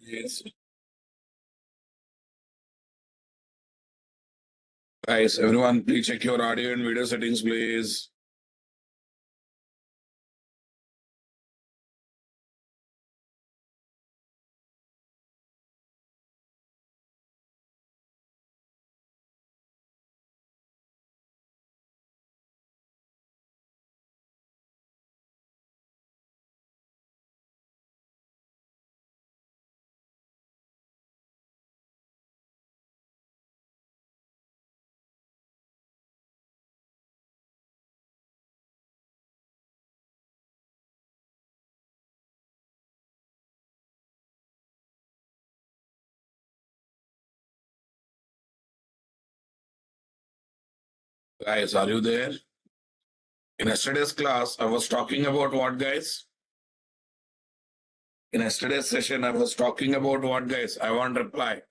Yes. Guys, everyone, please check your audio and video settings, please. Guys, are you there? In yesterday's class, I was talking about what, guys? In yesterday's session, I was talking about what, guys? I want reply.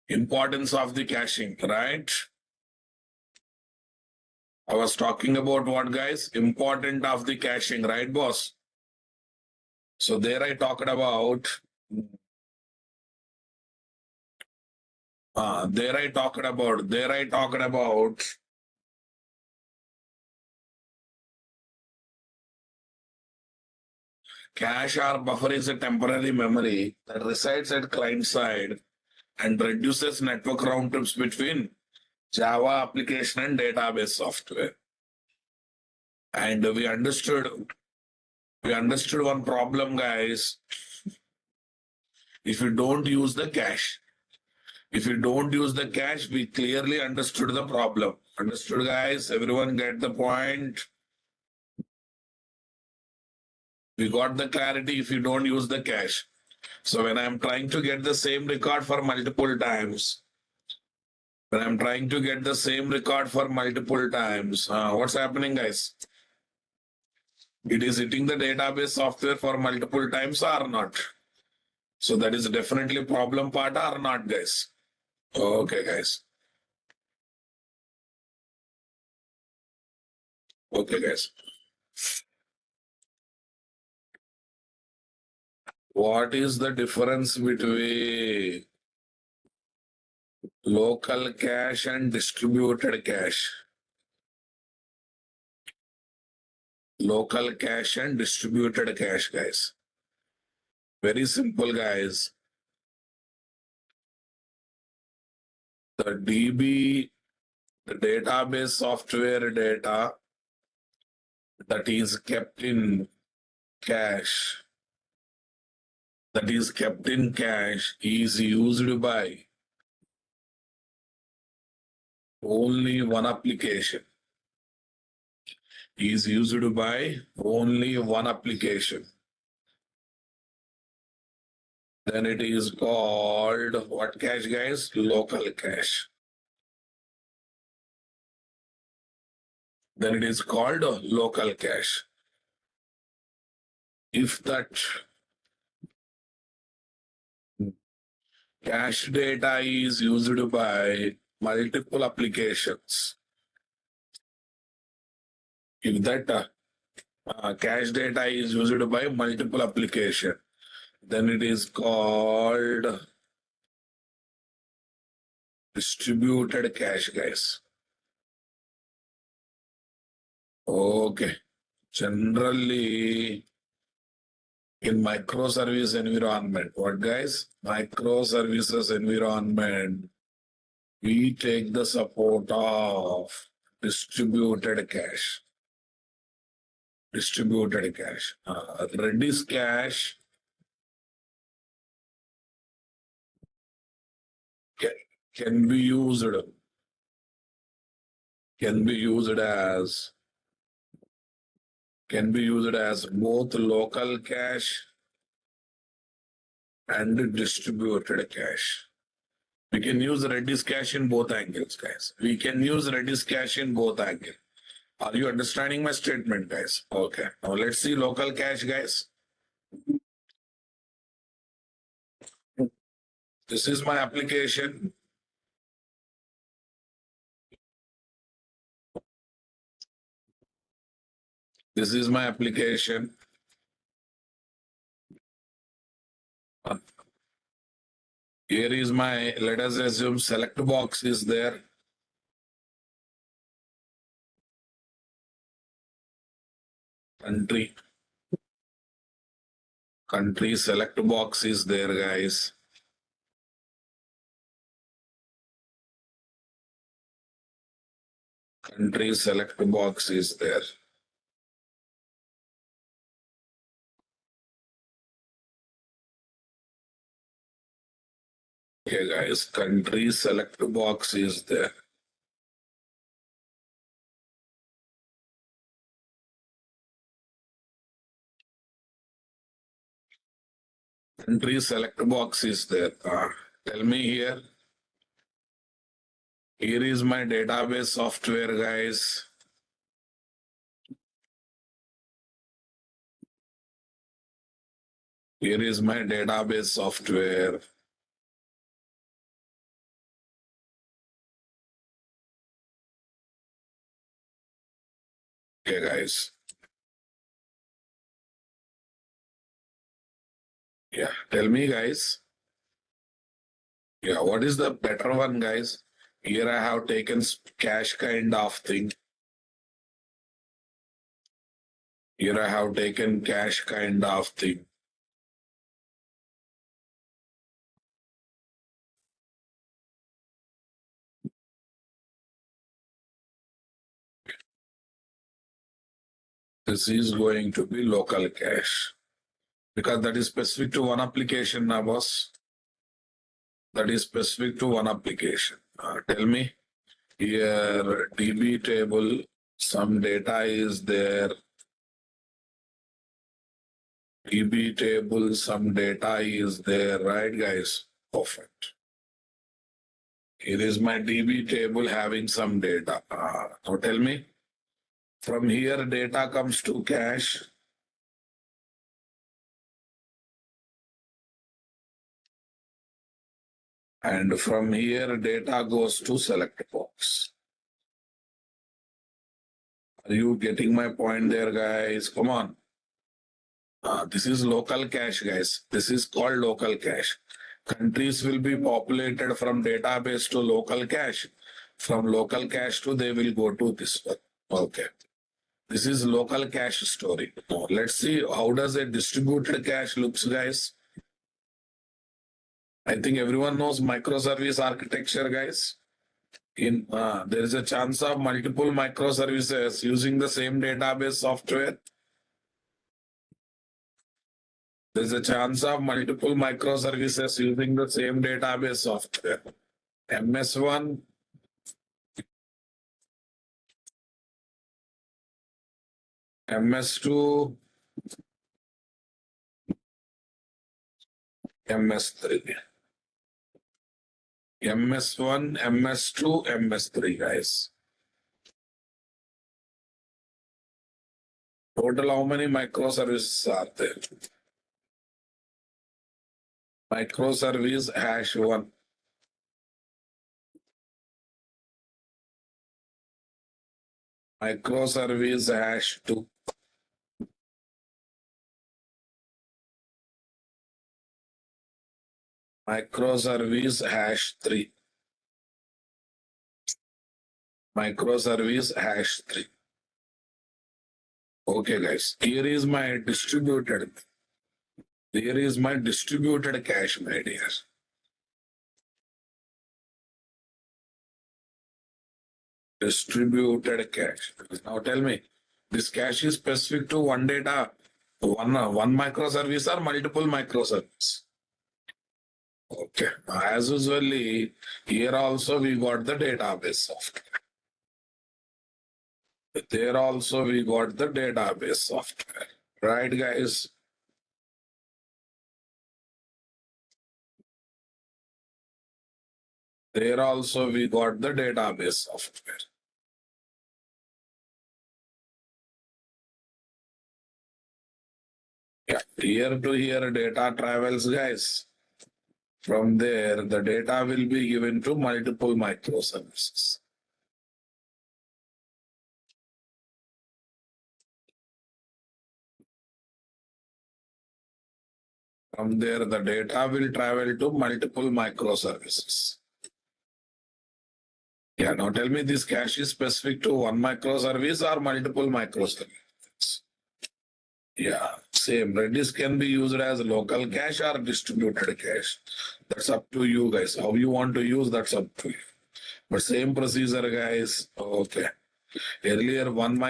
Importance of the caching, right? I was talking about what, guys? Important of the caching, right, boss? So there I talked about. There I talked about. Cache or buffer is a temporary memory that resides at client side and reduces network round trips between Java application and database software. And we understood one problem, guys. If you don't use the cache, we clearly understood the problem. Understood, guys? Everyone get the point? We got the clarity if you don't use the cache. So when I'm trying to get the same record for multiple times, what's happening, guys? It is hitting the database software for multiple times or not? So that is definitely problem part or not, guys? Okay, guys. Okay, guys. What is the difference between local cache and distributed cache? Local cache and distributed cache, guys. Very simple, guys. The DB, the database software data that is kept in cache, is used by only one application. Is used by only one application. Then it is called what cache, guys? Local cache. Then it is called local cache. If that cache data is used by multiple applications, if that cache data is used by multiple application, then it is called distributed cache, guys. Okay. Generally, in microservice environment, what, guys? Microservices environment, we take the support of distributed cache. Redis cache can be used as both local cache and distributed cache. We can use Redis cache in both angles, guys. Are you understanding my statement, guys? Okay. Now let's see local cache, guys. This is my application. Here is my, let us assume select box is there. Country select box is there, guys. Country select box is there. Okay, guys, country select box is there. Country select box is there. Tell me here. Here is my database software, guys. Here is my database software. Okay, guys. Yeah, tell me, guys. Yeah, what is the better one, guys? Here I have taken cache kind of thing. Here I have taken cache kind of thing. This is going to be local cache because that is specific to one application now, boss. That is specific to one application. Tell me here, DB table, some data is there. DB table, some data is there, right, guys? Perfect. Here is my DB table having some data. Now tell me, from here data comes to cache. And from here data goes to select box. Are you getting my point there, guys? Come on. This is local cache, guys. This is called local cache. Countries will be populated from database to local cache. From local cache to they will go to this one. Okay. This is local cache story. Now, let's see how does a distributed cache looks, guys. I think everyone knows microservice architecture, guys. There is a chance of multiple microservices using the same database software. There is a chance of multiple microservices using the same database software. MS1, MS2, MS3. MS1, MS2, MS3, guys. Total, how many microservices are there? Microservice #1. Microservice #2. Microservice #3. Microservice #3. Okay, guys. Here is my distributed. Here is my distributed cache, my dear. Distributed cache. Now tell me, this cache is specific to one data, one microservice or multiple microservices? Okay. As usually, here also we got the database software. There also we got the database software. Right, guys? There also we got the database software. Yeah, here to here data travels, guys. From there, the data will be given to multiple microservices. From there, the data will travel to multiple microservices. Yeah, now tell me, this cache is specific to one microservice or multiple microservices? Yeah, same. Redis can be used as local cache or distributed cache. That's up to you guys. How you want to use, that's up to you. But same procedure, guys. Okay. Earlier, one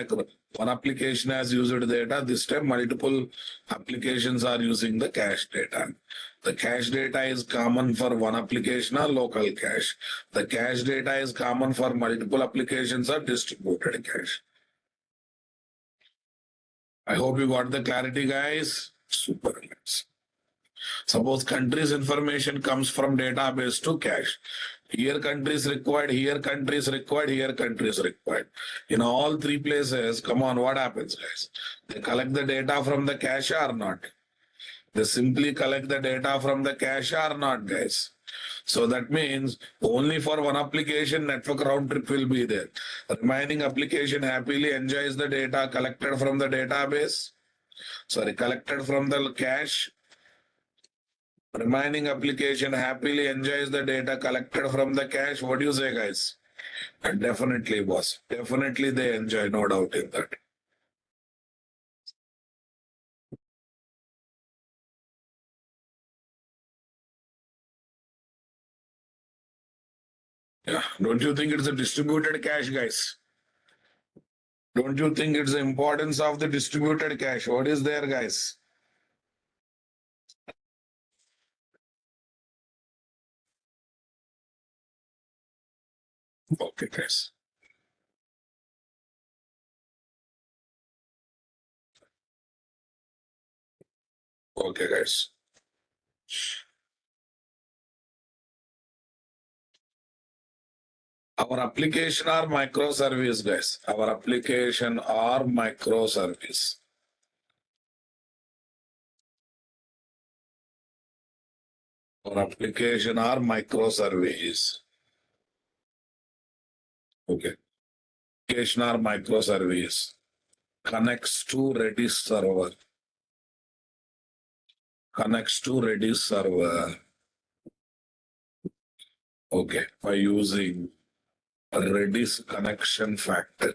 application has used data. This time, multiple applications are using the cache data. The cache data is common for one application or local cache. The cache data is common for multiple applications or distributed cache. I hope you got the clarity, guys. Super. Suppose country's information comes from database to cache. Here country is required, here country is required, here country is required. In all three places, come on, what happens, guys? They collect the data from the cache or not? They simply collect the data from the cache or not, guys? So that means only for one application, network round trip will be there. Remaining application happily enjoys the data collected from the database. Collected from the cache. Remaining application happily enjoys the data collected from the cache. What do you say, guys? And definitely, boss. Definitely they enjoy, no doubt in that. Yeah. Don't you think it's a distributed cache, guys? Don't you think it's the importance of the distributed cache? What is there, guys? Okay, guys. Okay, guys. Our application are microservice, guys. Our application are microservice. Our application are microservice. Okay. Application are microservice. Connects to Redis server. Connects to Redis server. Okay. By using a Redis connection factor.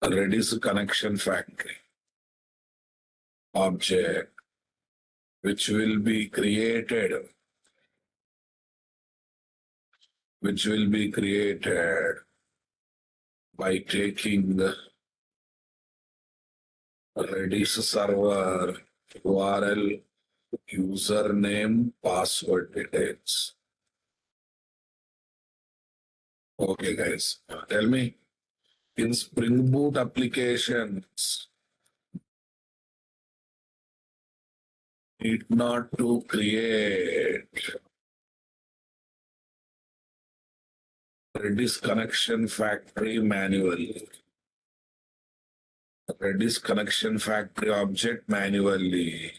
A Redis connection factory object which will be created by taking the Redis server URL, username, password details. Okay, guys, tell me, in Spring Boot applications, need not to create Redis connection factory manually. Redis connection factory object manually.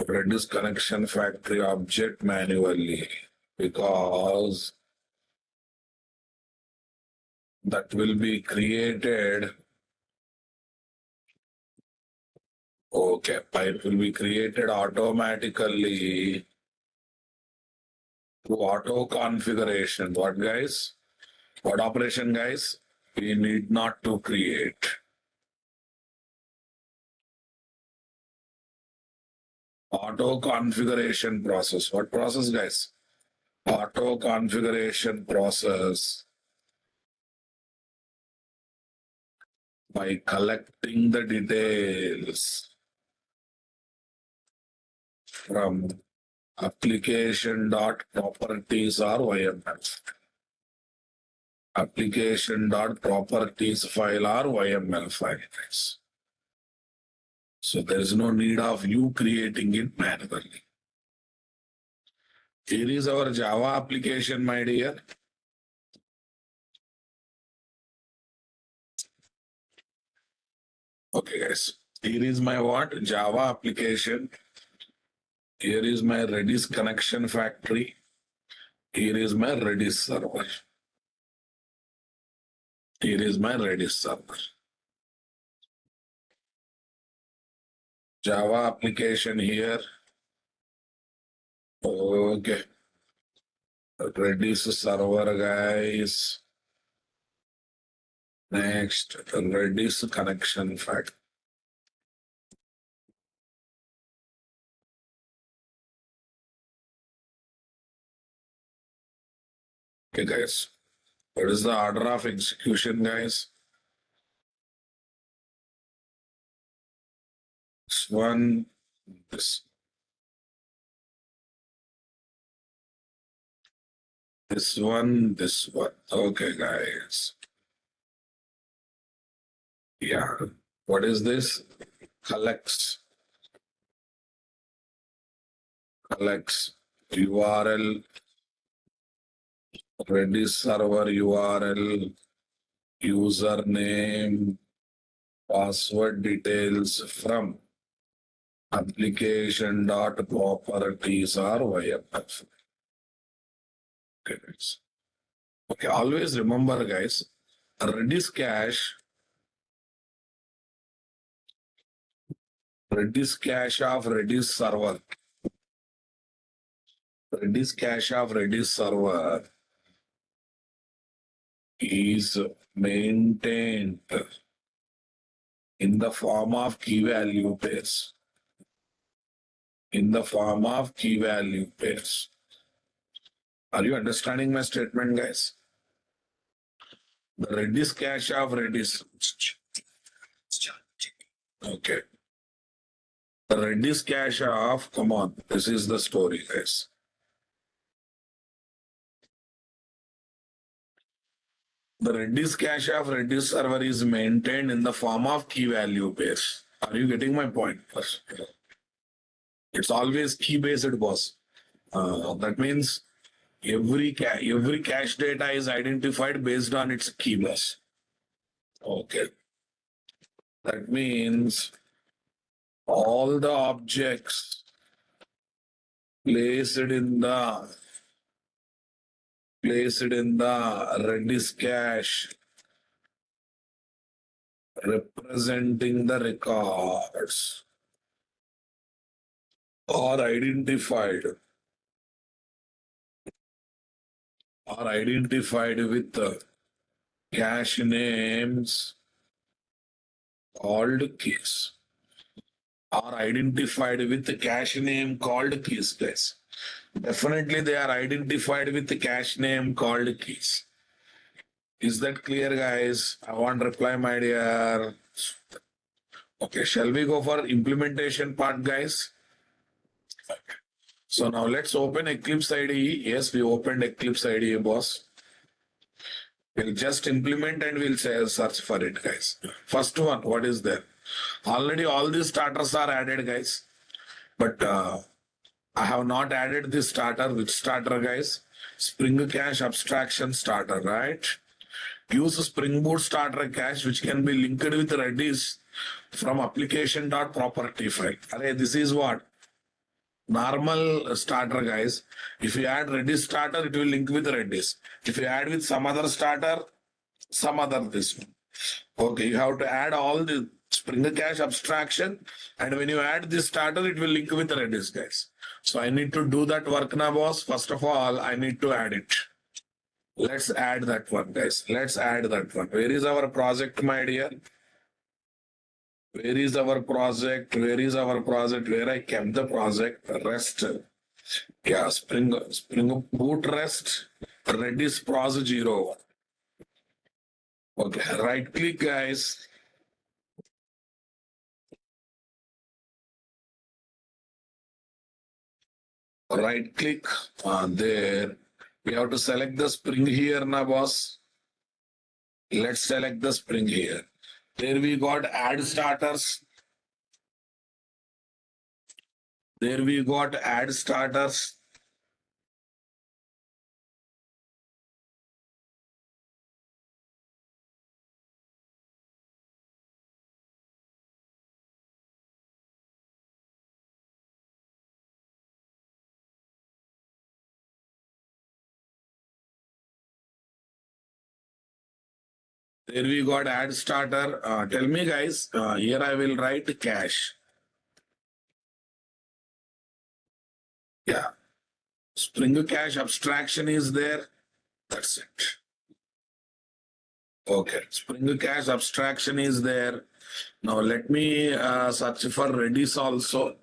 Redis connection factory object manually, because that will be created. Okay, it will be created automatically through auto configuration. What, guys? What operation, guys? We need not to create. Auto configuration process. What process, guys? Auto configuration process. By collecting the details from application.properties or YML. Application.properties file or YML file. So there is no need of you creating it manually. Here is our Java application, my dear. Okay, guys. Here is my what? Java application. Here is my Redis connection factory. Here is my Redis server. Here is my Redis server. Java application here. Okay. Redis server, guys. Next, Redis connection fact. Okay, guys. What is the order of execution, guys? This one, this one, this one. Okay, guys. Yeah. What is this? Collects URL, Redis server URL, username, password details from application.properties or YMF. Okay, guys. Okay, always remember, guys, Redis cache of Redis server. Redis cache of Redis server is maintained in the form of key value pairs. In the form of key value pairs. Are you understanding my statement, guys? The Redis cache of Redis. Okay. The Redis cache of, come on, this is the story, guys. The Redis cache of Redis server is maintained in the form of key value pairs. Are you getting my point? It's always key based, boss. That means every cache data is identified based on its key bus. Okay. That means all the objects placed in the Redis cache representing the records are identified with the cache names called keys. Are identified with the cache name called keys, guys. Definitely they are identified with the cache name called keys. Is that clear, guys? I want reply, my dear. Okay, shall we go for implementation part, guys? So now let's open Eclipse IDE. Yes, we opened Eclipse IDE, boss. We'll just implement and we'll say search for it, guys. First one, what is there? Already all these starters are added, guys. But I have not added this starter. Which starter, guys? Spring Cache Abstraction Starter, right? Use Spring Boot Starter Cache, which can be linked with Redis from application.property file. Array, this is what? Normal starter, guys. If you add Redis starter, it will link with Redis. If you add with some other starter, some other this one. Okay, you have to add all the Spring Cache abstraction, and when you add this starter, it will link with Redis, guys. So I need to do that work now, boss. First of all, I need to add it. Let's add that one, guys. Let's add that one. Where is our project, my dear? Where is our project? Where is our project? Where I kept the project? REST. Yeah, Spring Boot REST. Redis Pros 0. Okay, right click, guys. Right click there. We have to select the Spring here now, boss. Let's select the Spring here. There we got add starters. There we got add starters. There we got add starter. Tell me, guys, here I will write cache. Yeah. Spring Cache abstraction is there. That's it. Okay. Spring Cache abstraction is there. Now let me search for Redis also.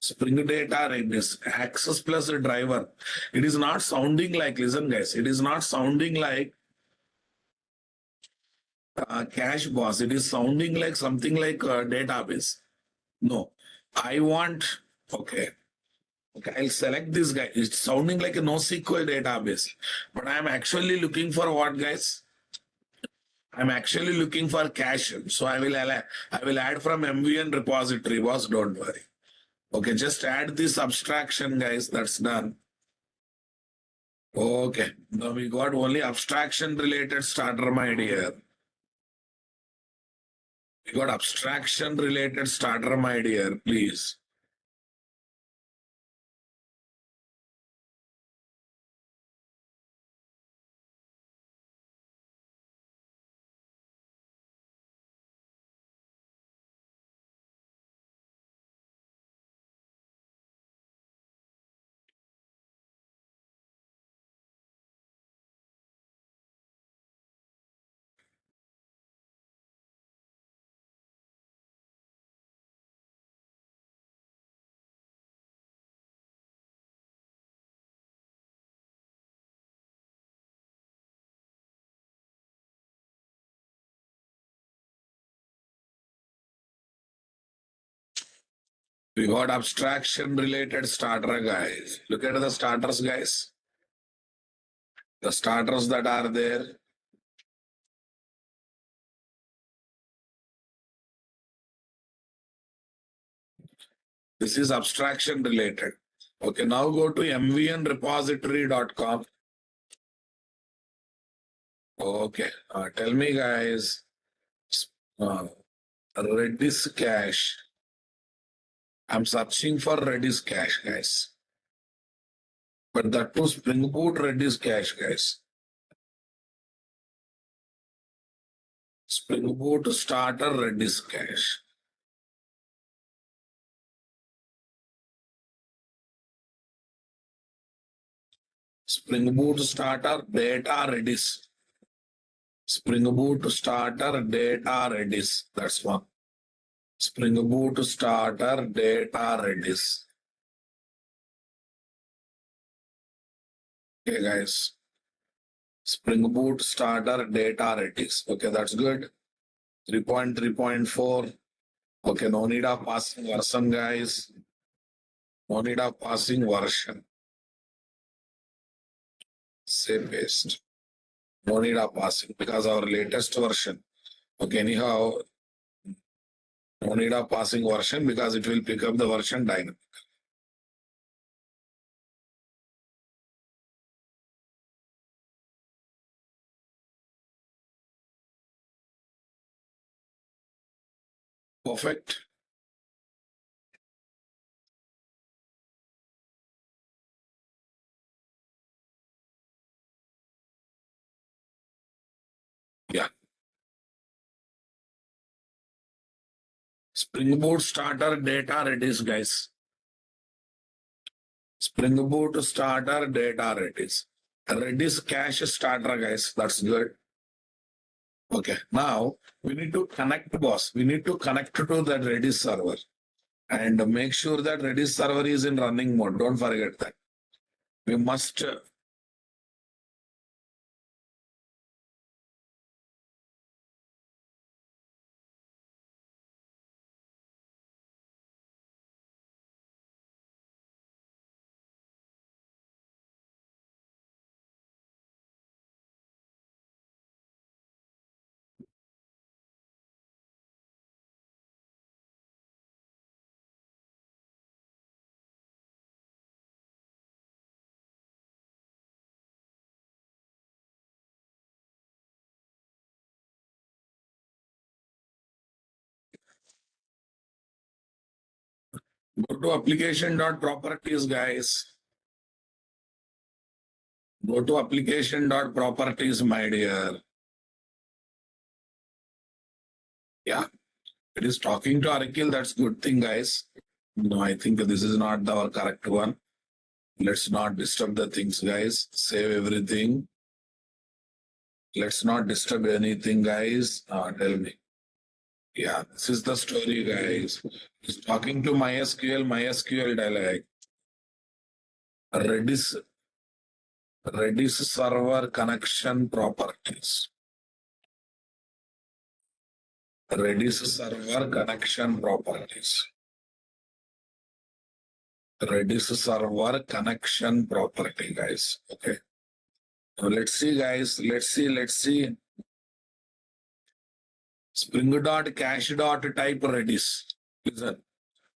Spring Data Redis, access plus a driver. It is not sounding like, listen guys, it is not sounding like cache boss. It is sounding like something like a database. No, I want, okay. Okay, I'll select this guy. It's sounding like a NoSQL database, but I'm actually looking for what, guys? I'm actually looking for cache. So I will add from MVN repository, boss. Don't worry. Okay, just add this abstraction, guys. That's done. Okay, now we got only abstraction related starter my dear. We got abstraction related starter my dear, please. We got abstraction related starter, guys. Look at the starters, guys. The starters that are there. This is abstraction related. Okay, now go to mvnrepository.com. Okay, tell me, guys. Uh, Redis cache. I'm searching for Redis cache, guys. But that too Spring Boot Redis cache, guys. Spring Boot starter Redis cache. Spring Boot starter data Redis. Spring Boot starter data Redis. That's one. Spring Boot starter data Redis. Okay, guys. Spring Boot starter data Redis. Okay, that's good. 3.3.4. Okay, no need of passing version, guys. No need of passing version. Say paste. No need of passing because our latest version. Okay, anyhow, no need of passing version because it will pick up the version dynamic. Perfect. Yeah. Spring Boot starter data Redis, guys. Spring Boot starter data Redis. Redis cache starter, guys. That's good. Okay. Now we need to connect, boss. We need to connect to that Redis server and make sure that Redis server is in running mode. Don't forget that. We must. Go to application.properties, guys. Go to application.properties, my dear. Yeah. It is talking to Oracle. That's good thing, guys. No, I think this is not our correct one. Let's not disturb the things, guys. Save everything. Let's not disturb anything, guys. Tell me. Yeah, this is the story, guys. It's talking to MySQL dialect. Redis server connection properties. Redis server connection properties. Redis server connection property, guys. Okay. Now let's see, guys. Let's see. Spring.cache.type Redis. Listen.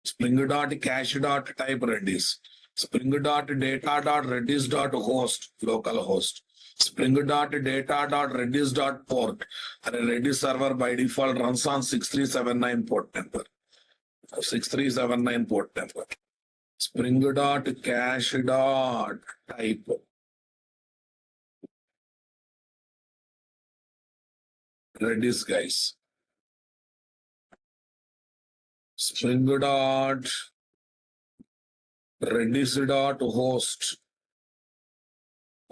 Spring.cache.type Redis. Spring.data.redis.host, localhost. Spring.data.redis.port. And a Redis server by default runs on 6379 port number. 6379 port number. Spring.cache.type Redis, guys. Spring.redis.host.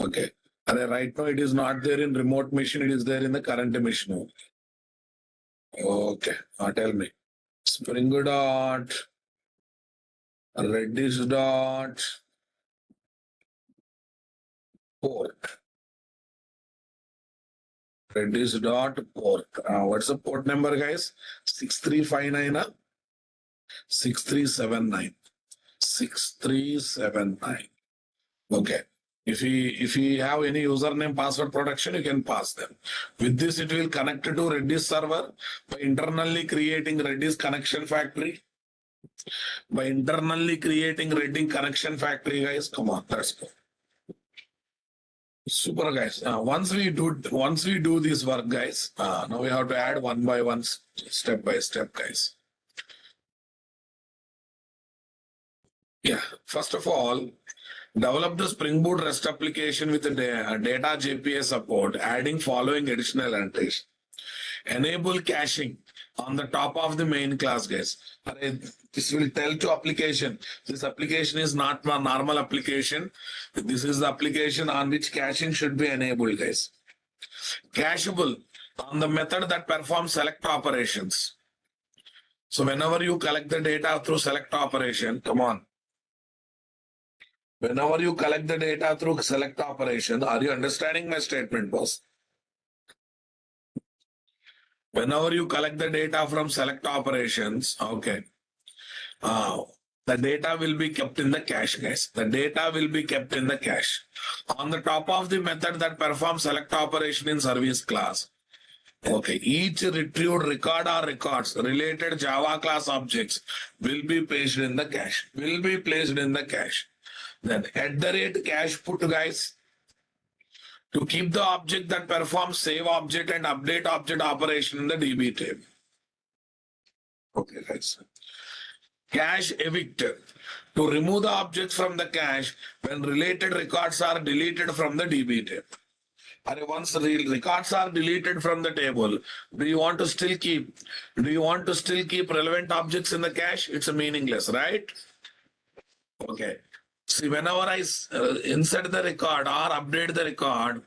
Okay. And right now it is not there in remote machine, it is there in the current machine. Okay. Tell me. Spring.redis.port. Redis.port. What's the port number, guys? 6359. 6379. 6379. Okay. If you have any username password protection, you can pass them. With this, it will connect to Redis server by internally creating Redis connection factory. Guys. Come on, let's go. Super, guys. Once we do this work, guys, now we have to add one by one, step by step, guys. Yeah. First of all, develop the Spring Boot REST application with the data JPA support, adding following additional entries. Enable caching on the top of the main class, guys. This will tell to application. This application is not a normal application. This is the application on which caching should be enabled, guys. Cacheable on the method that performs select operations. So whenever you collect the data through select operation, come on. Whenever you collect the data through select operation, are you understanding my statement, boss? Whenever you collect the data from select operations, okay, the data will be kept in the cache, guys. The data will be kept in the cache. On the top of the method that performs select operation in service class, okay, each retrieved record or records related Java class objects will be placed in the cache. Then @cache put, guys, to keep the object that performs save object and update object operation in the DB table. Okay, guys. Cache evictor to remove the objects from the cache when related records are deleted from the DB table. Once the records are deleted from the table, do you want to still keep relevant objects in the cache? It's meaningless, right? Okay. See, whenever I insert the record or update the record,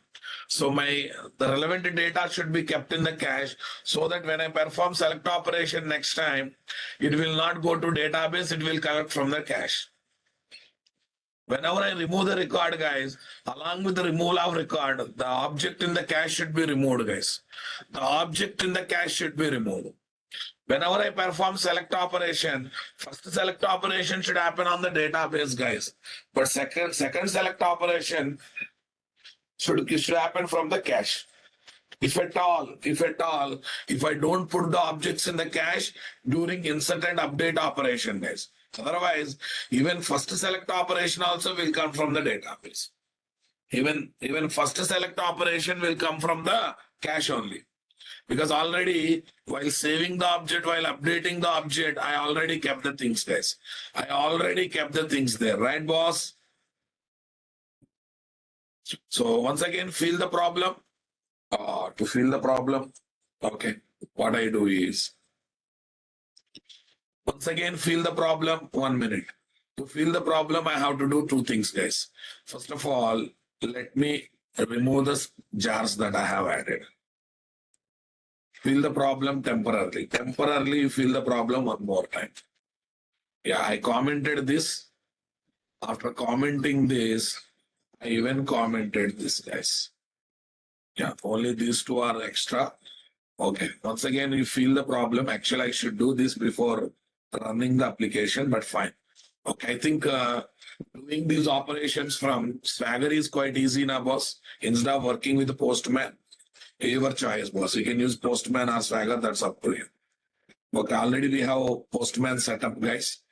so the relevant data should be kept in the cache so that when I perform select operation next time, it will not go to database, it will collect from the cache. Whenever I remove the record, guys, along with the removal of record, the object in the cache should be removed, guys. The object in the cache should be removed. Whenever I perform select operation, first select operation should happen on the database, guys. But second select operation should happen from the cache. If at all, if I don't put the objects in the cache during insert and update operation, guys. Otherwise, even first select operation also will come from the database. Even first select operation will come from the cache only. Because already, while saving the object, while updating the object, I already kept the things, guys. I already kept the things there, right, boss? So once again, feel the problem. To feel the problem, okay, what I do is, Once again, feel the problem. 1 minute. To feel the problem, I have to do two things, guys. First of all, let me remove the jars that I have added. Feel the problem temporarily. Temporarily, you feel the problem one more time. Yeah, I commented this. After commenting this, I even commented this, guys. Yeah, only these two are extra. Okay. Once again, you feel the problem. Actually, I should do this before running the application, but fine. Okay. I think doing these operations from Swagger is quite easy now, boss. Instead of working with the Postman, your choice, boss. You can use Postman or Swagger. That's up to you. Okay. Already we have Postman set up, guys.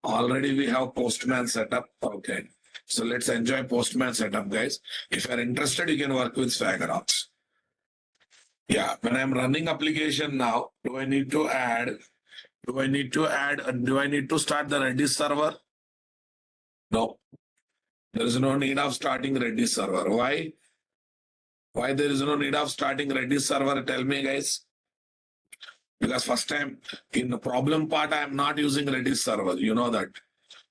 Already we have Postman setup. Okay. So let's enjoy Postman setup, guys. If you're interested, you can work with Swagger apps. Yeah. When I'm running application now, do I need to start the Redis server? No. There is no need of starting Redis server. Why? Why there is no need of starting Redis server? Tell me, guys. Because first time in the problem part, I am not using Redis server. You know that.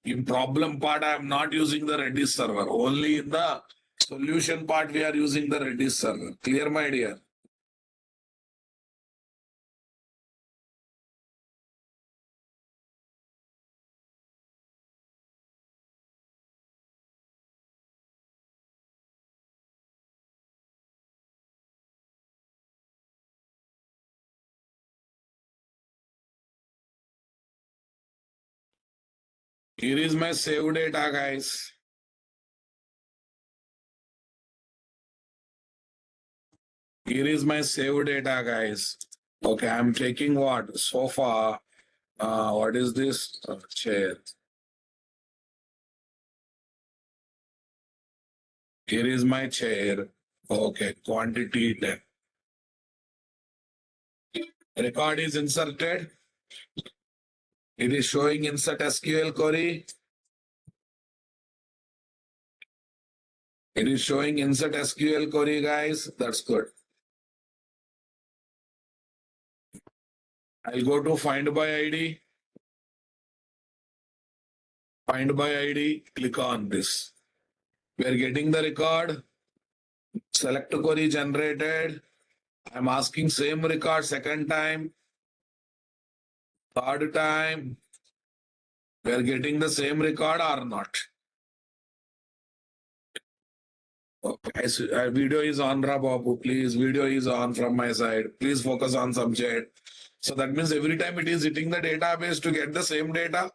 In problem part, I am not using the Redis server. Only in the solution part, we are using the Redis server. Clear, my dear? Here is my save data, guys. Here is my save data, guys. Okay, I'm taking what? So far, what is this? Chair. Here is my chair. Okay, quantity 10. Record is inserted. It is showing insert SQL query. It is showing insert SQL query, guys. That's good. I'll go to find by ID. Find by ID. Click on this. We are getting the record. Select query generated. I'm asking same record second time. Third time. We are getting the same record or not. Okay, video is on, Babu. Please, video is on from my side. Please focus on subject. So that means every time it is hitting the database to get the same data.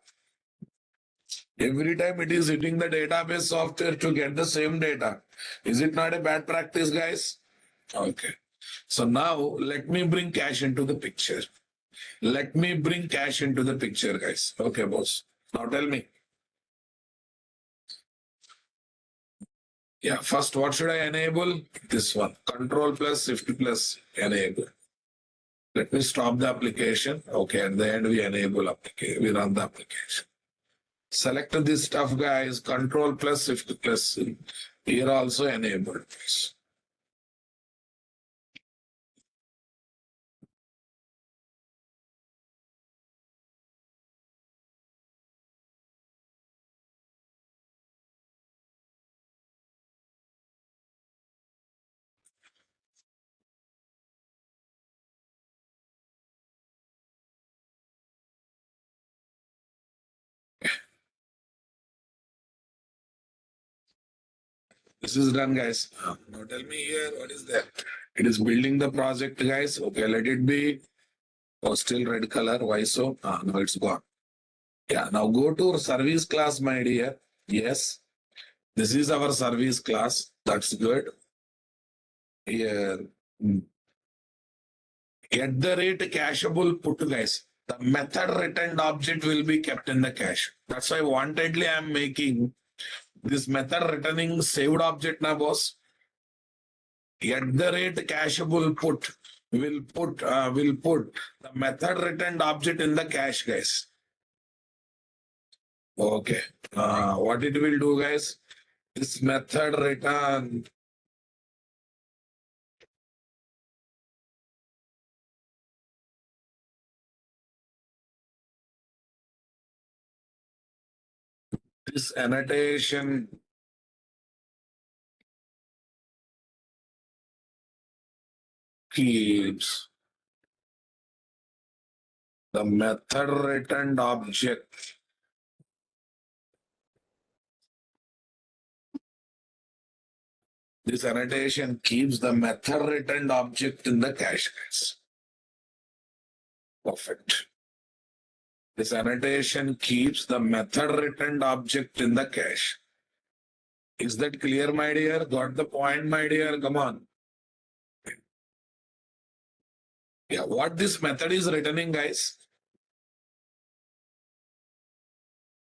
Every time it is hitting the database software to get the same data. Is it not a bad practice, guys? Okay. So now let me bring cache into the picture. Let me bring cache into the picture, guys. Okay, boss. Now tell me. Yeah, first, what should I enable? This one. Control plus Shift plus enable. Let me stop the application. Okay, at the end we enable application. We run the application. Select this stuff, guys. Control plus Shift plus C. Here also enabled. This is done, guys. Now tell me here, what is that? It is building the project, guys. Okay, let it be. Oh, still red color. Why so? Now it's gone. Yeah, now go to service class, my dear. Yes, this is our service class. That's good. Here, get the rate cacheable put, guys. The method returned object will be kept in the cache. That's why wantedly I'm making this method returning saved object now, boss. At the rate cacheable put will put the method returned object in the cache, guys. Okay. What it will do, guys? This method return. This annotation keeps the method returned object This annotation keeps the method returned object in the cache, guys. Perfect. This annotation keeps the method returned object in the cache. Is that clear, my dear? Got the point, my dear? Come on. Yeah, what this method is returning, guys?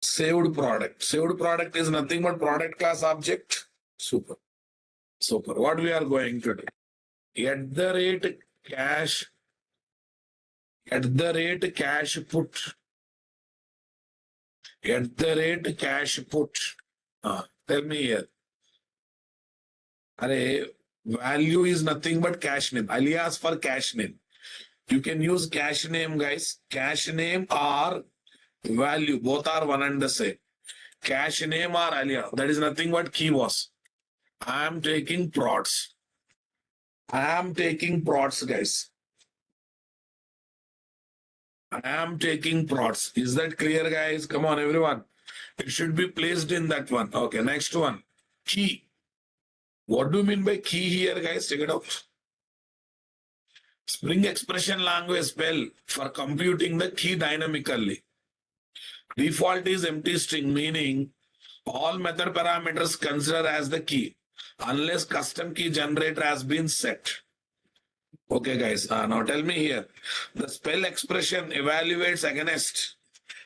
Saved product. Saved product is nothing but product class object. Super. Super. What we are going to do? At the rate cache put cache put. Tell me here. Array value is nothing but cache name, alias for cache name. You can use cache name, guys. Cache name or value, both are one and the same. Cache name or alias, that is nothing but key was. I am taking prods. Guys. I am taking prods. Is that clear, guys? Come on, everyone. It should be placed in that one. Okay, next one. Key. What do you mean by key here, guys? Check it out. Spring expression language spell for computing the key dynamically. Default is empty string, meaning all method parameters consider as the key unless custom key generator has been set. Okay, guys. Now tell me here. The spell expression evaluates against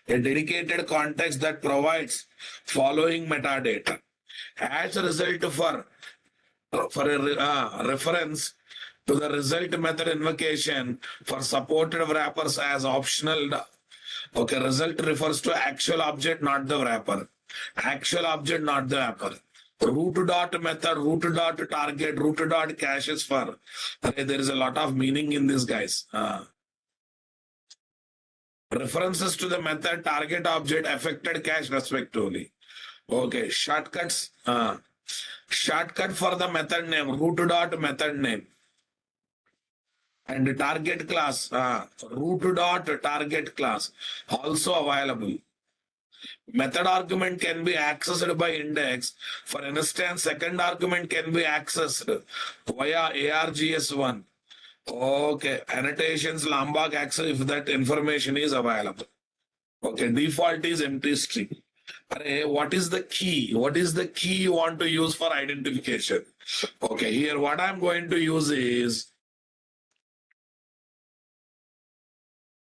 a dedicated context that provides following metadata. As a result, for a reference to the result method invocation for supported wrappers as optional. Okay, result refers to actual object, not the wrapper. Actual object, not the wrapper. Root dot method, root dot target, root dot caches for. Okay, there is a lot of meaning in this, guys. References to the method, target object, affected cache respectively. Okay, shortcuts. Shortcut for the method name, root dot method name. And the target class, root dot target class, also available. Method argument can be accessed by index. For instance, second argument can be accessed via args1. Okay, annotations, Lombok access if that information is available. Okay, default is empty string. What is the key? What is the key you want to use for identification? Okay, here what I'm going to use is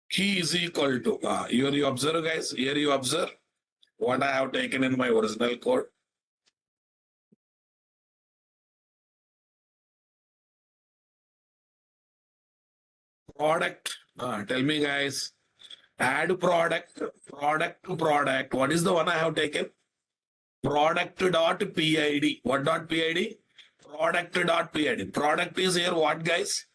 key is equal to, here you observe, guys, here you observe what I have taken in my original code. Product, tell me, guys, add product to product. What is the one I have taken? Product.pid. What dot PID? Product.pid. Product is here what, guys?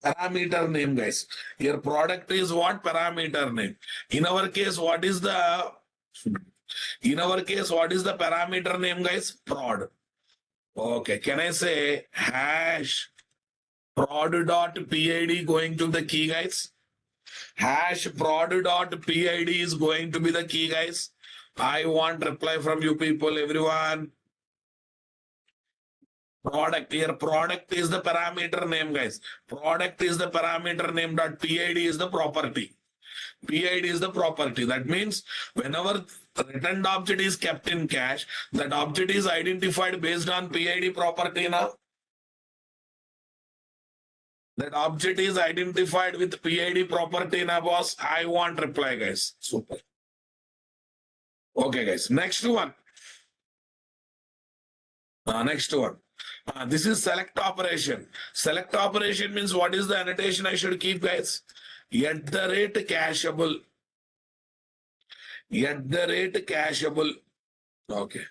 Parameter name, guys. Your product is what? Parameter name. In our case, what is the parameter name, guys? Prod. Okay, can I say hash prod.pid going to the key, guys? Hash prod.pid is going to be the key, guys. I want reply from you people, everyone. Product, here product is the parameter name, guys. Product is the parameter name dot PID is the property. PID is the property. That means whenever returned object is kept in cache, that object is identified based on PID property now. That object is identified with PID property now, boss. I want reply, guys. Super. Okay, guys. Next one. Next one. This is select operation. Select operation means what is the annotation I should keep, guys? At the rate cacheable. At the rate cacheable. Okay.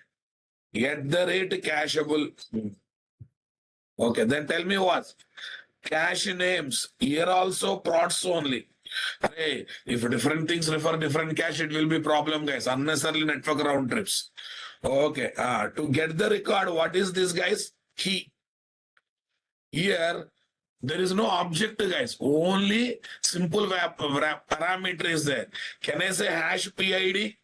At the rate cacheable. Okay, then tell me what? Cache names. Here also prods only. Hey, if different things refer different cache, it will be problem, guys. Unnecessarily network round trips. Okay. To get the record, what is this, guys? Key. Here, there is no object, guys. Only simple parameter is there. Can I say hash PID?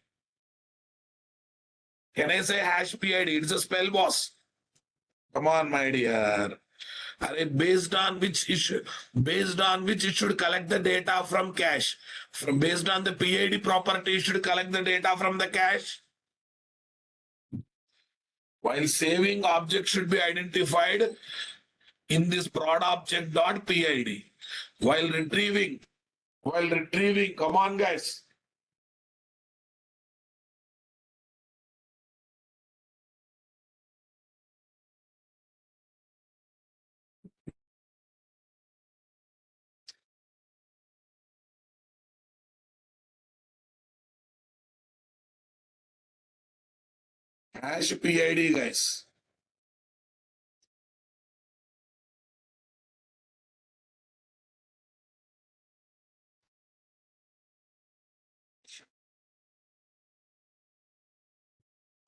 Can I say hash PID? It's a spell, boss. Come on, my dear. Based on which it should collect the data from cache. Based on the PID property, it should collect the data from the cache. While saving, object should be identified in this prod object dot PID. While retrieving, come on, guys. Hash PID, guys.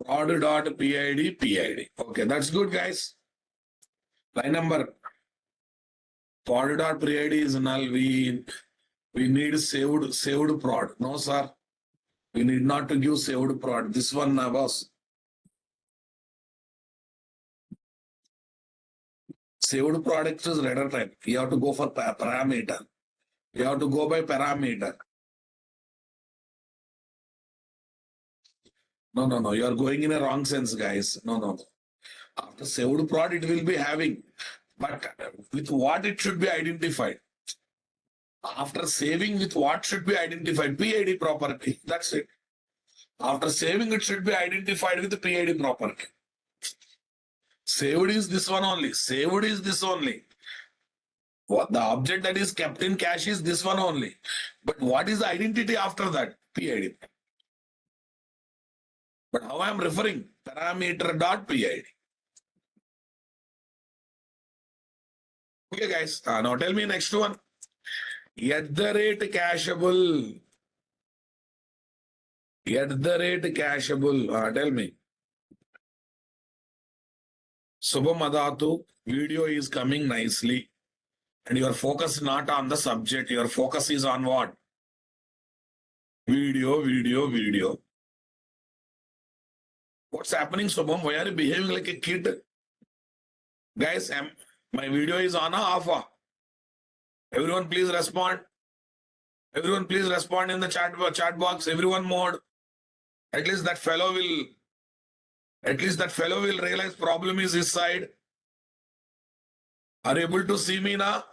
Prod dot PID. Okay, that's good, guys. Line number. Prod dot PID is null. We need saved prod. No, sir. We need not to give saved prod. This one, boss. Saved product is redder type. You have to go for parameter. You have to go by parameter. No. You are going in a wrong sense, guys. No. After saved prod, it will be having. But with what it should be identified. After saving, with what should be identified? PID property. That's it. After saving, it should be identified with the PID property. Saved is this one only. Saved is this only. What the object that is kept in cache is this one only. But what is the identity after that? PID. But how I am referring? Parameter dot PID. Okay, guys. Now tell me next one. At the rate cacheable. At the rate cacheable. Tell me. Subham Adatu, video is coming nicely. And your focus not on the subject. Your focus is on what? Video. What's happening, Subham? Why are you behaving like a kid? Guys, my video is on or off? Everyone please respond. Everyone please respond in the chat box. Everyone mode. At least that fellow will realize problem is his side. Are you able to see me now?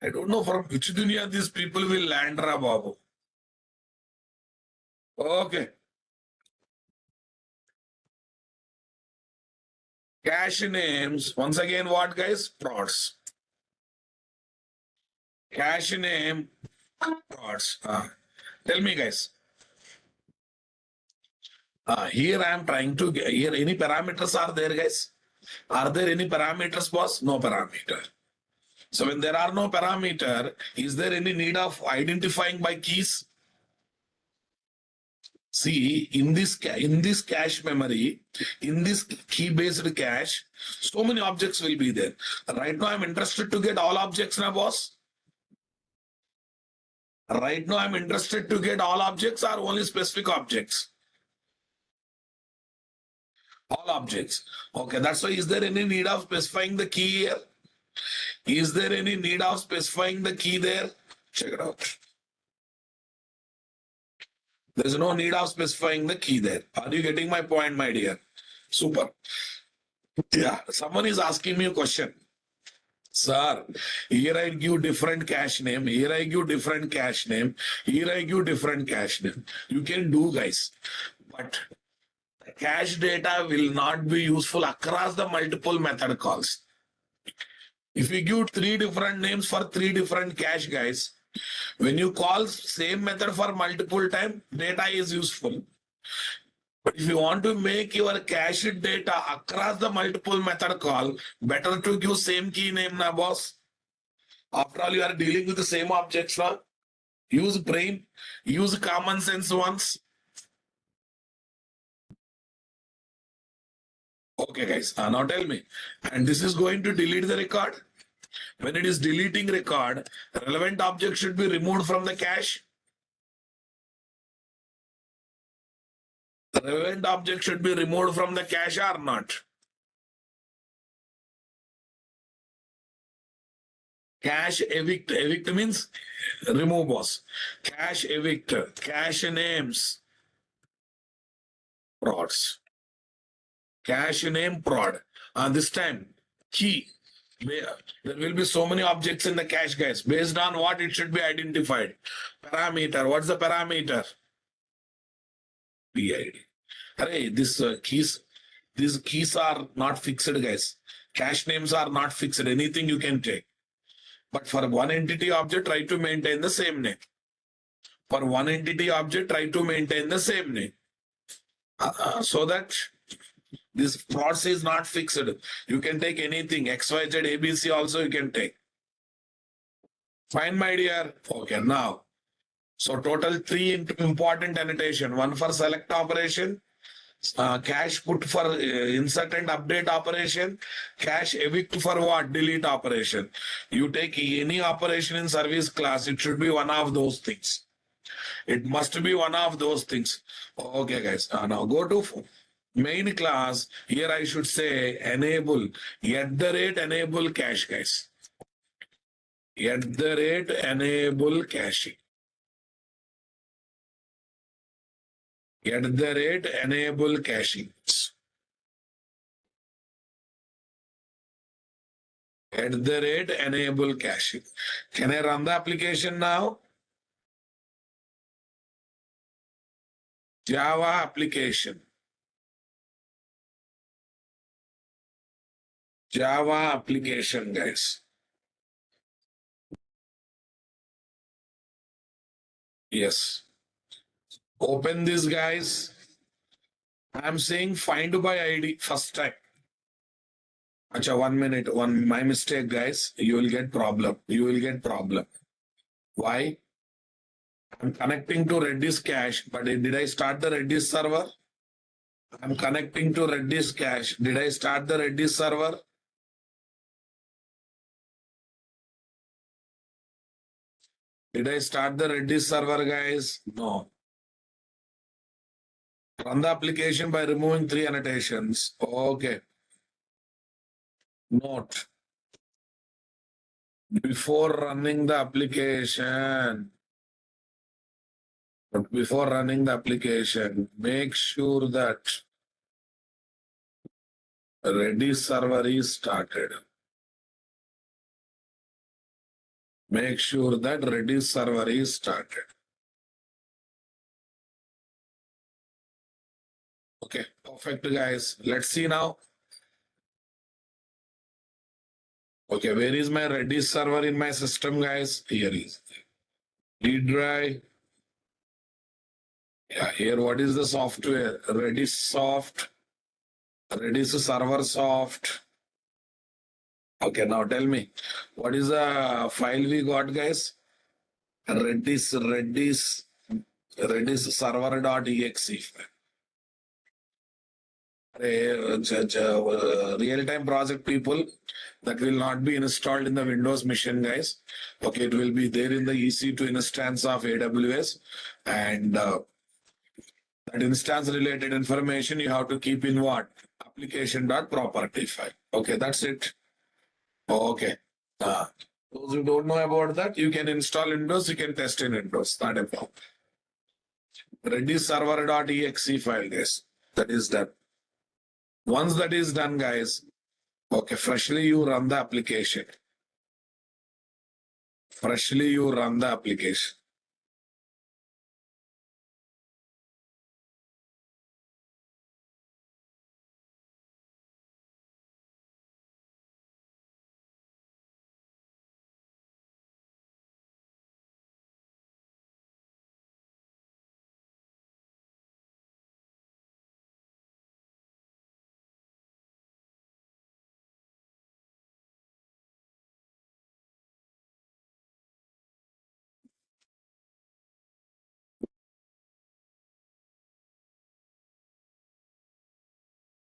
I don't know from which dunya these people will land, Babu. Okay. Cache names. Once again, what, guys? Prods. Cache name. Prods. Tell me, guys. Here I am trying to get. Here, any parameters are there, guys? Are there any parameters, boss? No parameter. So when there are no parameter, is there any need of identifying by keys? See, in this cache memory, in this key-based cache, so many objects will be there. Right now, I'm interested to get all objects now, boss. Right now, I'm interested to get all objects or only specific objects? All objects. Okay, that's why. Is there any need of specifying the key here? Is there any need of specifying the key there? Check it out. There's no need of specifying the key there. Are you getting my point, my dear? Super. Yeah, someone is asking me a question. Sir, here I give different cache name, here I give different cache name, here I give different cache name. You can do, guys. But the cache data will not be useful across the multiple method calls. If we give 3 different names for 3 different cache, guys, when you call same method for multiple time, data is useful. But if you want to make your cached data across the multiple method call, better to give same key name, na boss. After all, you are dealing with the same objects now. Use brain, use common sense once. Okay, guys. Now tell me. And this is going to delete the record. When it is deleting record, relevant object should be removed from the cache. Relevant object should be removed from the cache or not. Cache evict. Evict means remove, boss. Cache evict. Cache names. Prods. Cache name prod. This time, key. There will be so many objects in the cache, guys. Based on what it should be identified. Parameter. What's the parameter? PID. Hey, these keys are not fixed, guys. Cache names are not fixed. Anything you can take. But for one entity object, try to maintain the same name. For one entity object, try to maintain the same name. So that this process is not fixed. You can take anything. X, Y, Z, A, B, C also you can take. Fine, my dear. Okay, now. So total three important annotation. One for select operation, cache put for insert and update operation, cache evict for what? Delete operation. You take any operation in service class, it should be one of those things. It must be one of those things. Okay, guys. Now go to main class. Here I should say enable, enable cache, guys. Enable caching. Enable caching. Enable caching. Can I run the application now? Java application. Java application, guys. Yes. Open this, guys. I'm saying find by ID first time. Acha, 1 minute. My mistake, guys. You will get problem. You will get problem. Why? I'm connecting to Redis cache, but did I start the Redis server? I'm connecting to Redis cache. Did I start the Redis server? Did I start the Redis server, guys? No. Run the application by removing three annotations. Okay. Note. Before running the application, make sure that Redis server is started. Make sure that Redis server is started. Okay, perfect, guys. Let's see now. Okay, where is my Redis server in my system, guys? Here is D drive. Yeah, here what is the software? Redis soft, Redis server soft. Okay, now tell me, what is the file we got, guys? Redis server.exe. Real-time project people, that will not be installed in the Windows machine, guys. Okay, it will be there in the EC2 instance of AWS, and that instance related information you have to keep in what? Application.property file. Okay, that's it. Okay. Those who don't know about that, you can install Windows, you can test in Windows. Not a problem. Redis server.exe file, guys. That is done. Once that is done, guys, okay, freshly you run the application. Freshly you run the application.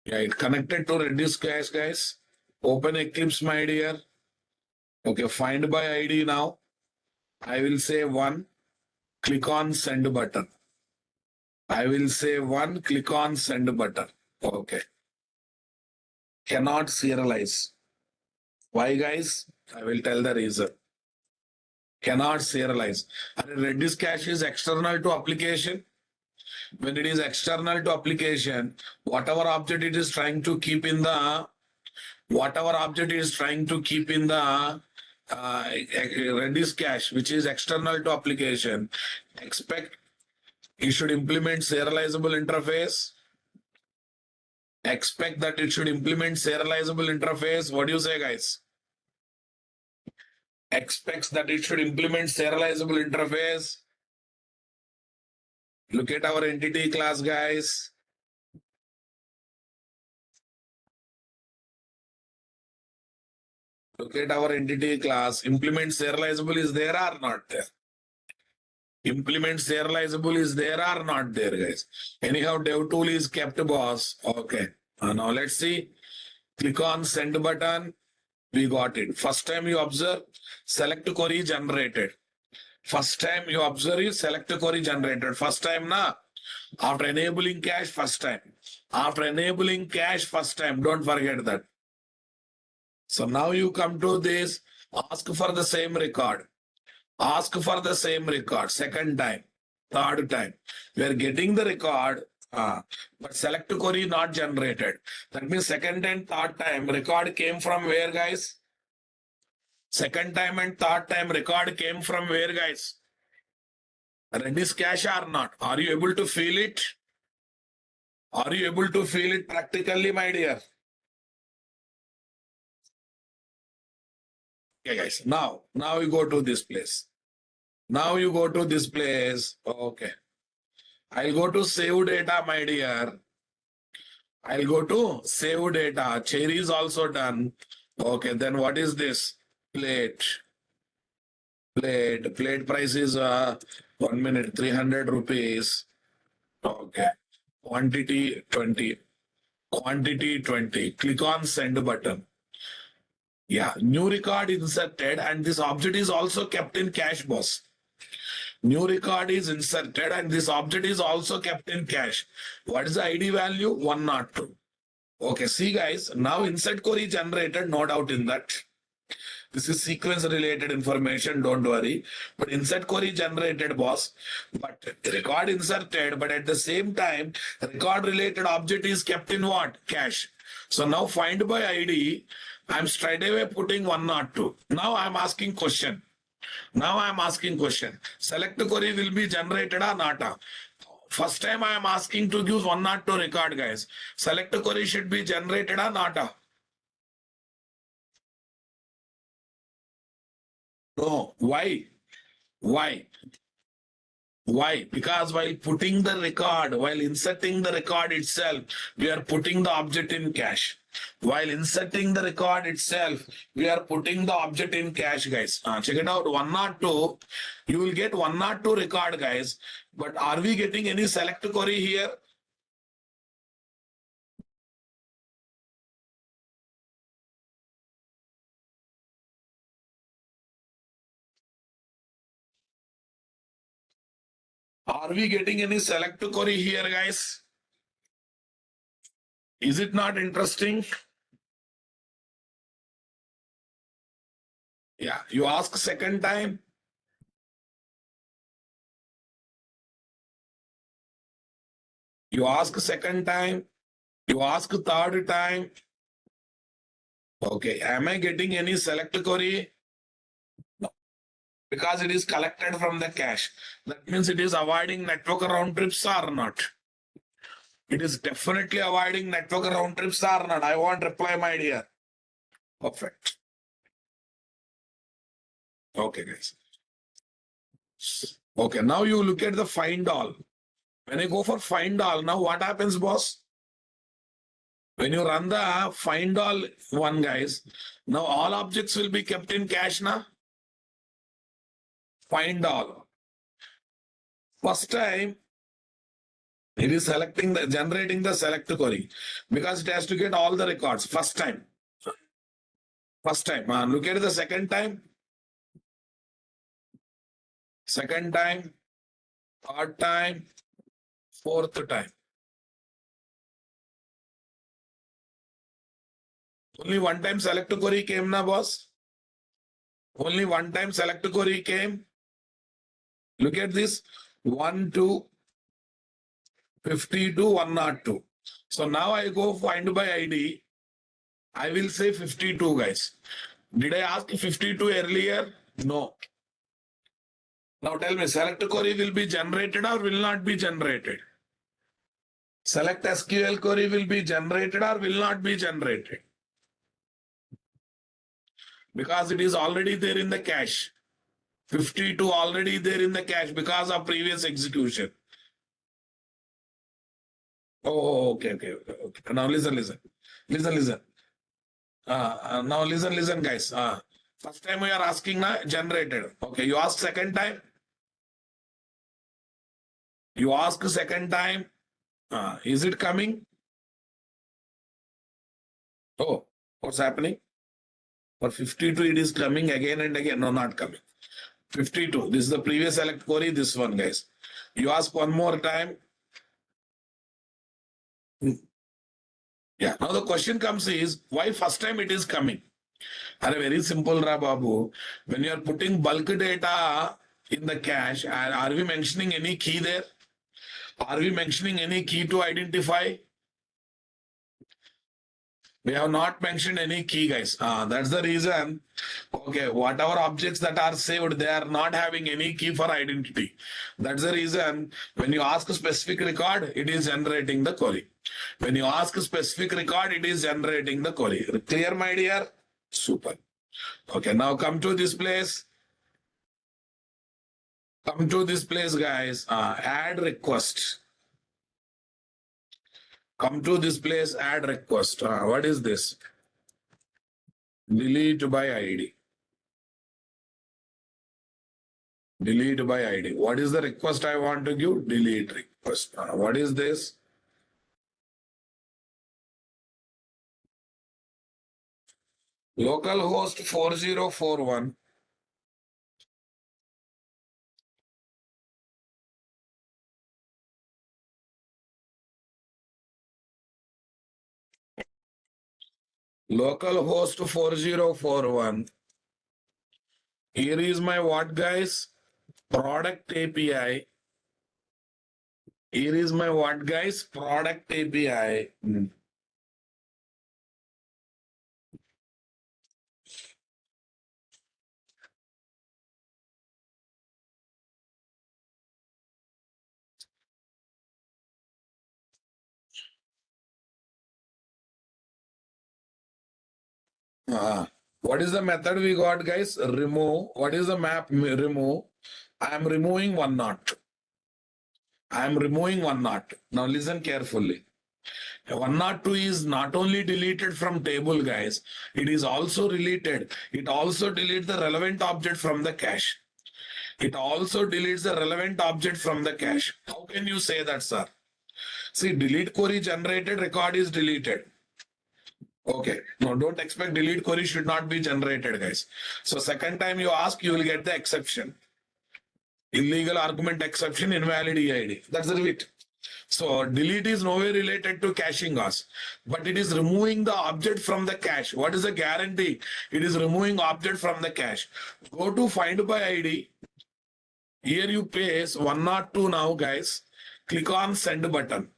Yeah, it connected to Redis cache, guys. Open Eclipse, my dear. Okay, find by ID now. I will say one, click on send button. I will say one, click on send button. Okay. Cannot serialize. Why, guys? I will tell the reason. Cannot serialize. And Redis cache is external to application. When it is external to application, whatever object it is trying to keep in the Redis cache, which is external to application, expect it should implement serializable interface. Expect that it should implement serializable interface. What do you say, guys? Expects that it should implement serializable interface. Look at our entity class, guys. Look at our entity class. Implement serializable is there or not there? Implement serializable is there or not there, guys? Anyhow, dev tool is kept, boss. Okay. Now let's see. Click on send button. We got it. First time you observe, select query generated. First time you observe is select query generated. First time, na? After enabling cache, first time. After enabling cache, first time. Don't forget that. So now you come to this, ask for the same record. Ask for the same record. Second time, third time. We are getting the record, but select query not generated. That means second and third time record came from where, guys? Second time and third time record came from where, guys? Redis cache or not? Are you able to feel it? Are you able to feel it practically, my dear? Okay, guys. Now you go to this place. Now you go to this place. Okay. I'll go to save data, my dear. I'll go to save data. Cherry is also done. Okay, then what is this? Plate. Plate price is 1 minute, 300 rupees. Okay. Quantity 20. Quantity 20. Click on send button. Yeah, new record inserted, and this object is also kept in cache, boss. New record is inserted and this object is also kept in cache. What is the ID value? 102. Okay, see guys, now insert query generated, no doubt in that. This is sequence related information, don't worry. But insert query generated, boss. But record inserted, but at the same time, record related object is kept in what? Cache. So now find by ID, I'm straight away putting 102. Now I'm asking question. Select query will be generated or not? First time I am asking to use 102 record, guys. Select query should be generated or not? No. Why? Why? Why? Because while putting the record, while inserting the record itself, we are putting the object in cache. While inserting the record itself, we are putting the object in cache, guys. Check it out. 102. You will get 102 record, guys. But are we getting any select query here? Are we getting any select query here, guys? Is it not interesting? Yeah, you ask second time. You ask second time. You ask third time. Okay, am I getting any select query? No, because it is collected from the cache. That means it is avoiding network round trips or not? It is definitely avoiding network round trips or not? I want reply, my dear. Perfect. Okay, guys. Okay, now you look at the find all. When I go for find all, now what happens, boss? When you run the find all one, guys, now all objects will be kept in cache now. Find all. First time, It is generating the select query because it has to get all the records first time. First time. Look at the second time. Second time. Third time. Fourth time. Only one time select query came, na boss? Only one time select query came. Look at this. 1, 2, 52, 102. So now I go find by ID. I will say 52, guys. Did I ask 52 earlier? No. Now tell me, select query will be generated or will not be generated? Select SQL query will be generated or will not be generated? Because it is already there in the cache. 52 already there in the cache because of previous execution. Oh, okay. Now listen. Now listen, guys. First time we are asking generated. Okay, you ask second time. You ask second time. Is it coming? Oh, what's happening? For 52, it is coming again and again. No, not coming. 52. This is the previous select query. This one, guys. You ask one more time. Yeah. Now the question comes is why first time it is coming? Are very simple, Ra Babu. When you are putting bulk data in the cache, are we mentioning any key there? Are we mentioning any key to identify? We have not mentioned any key, guys. That's the reason. Okay, whatever objects that are saved, they are not having any key for identity. That's the reason when you ask a specific record, it is generating the query. When you ask a specific record, it is generating the query. Clear, my dear? Super. Okay, now come to this place. Come to this place, guys. Add request. Come to this place, add request. What is this? Delete by ID. Delete by ID. What is the request I want to give? Delete request. What is this? Localhost 4041. Localhost 4041. Here is my what, guys? Product API. Here is my what, guys? Product API. What is the method we got, guys? Remove. What is the map? Remove. I am removing one knot. I am removing one knot. Now listen carefully. 102 is not only deleted from table, guys. It is also deleted. It also deletes the relevant object from the cache. It also deletes the relevant object from the cache. How can you say that, sir? See, delete query generated, record is deleted. Okay. No, don't expect delete query should not be generated, guys. So second time you ask, you will get the exception. Illegal argument exception, invalid EID. That's it. So delete is nowhere related to caching us, but it is removing the object from the cache. What is the guarantee? It is removing object from the cache. Go to find by ID. Here you paste 102 now, guys. Click on send button.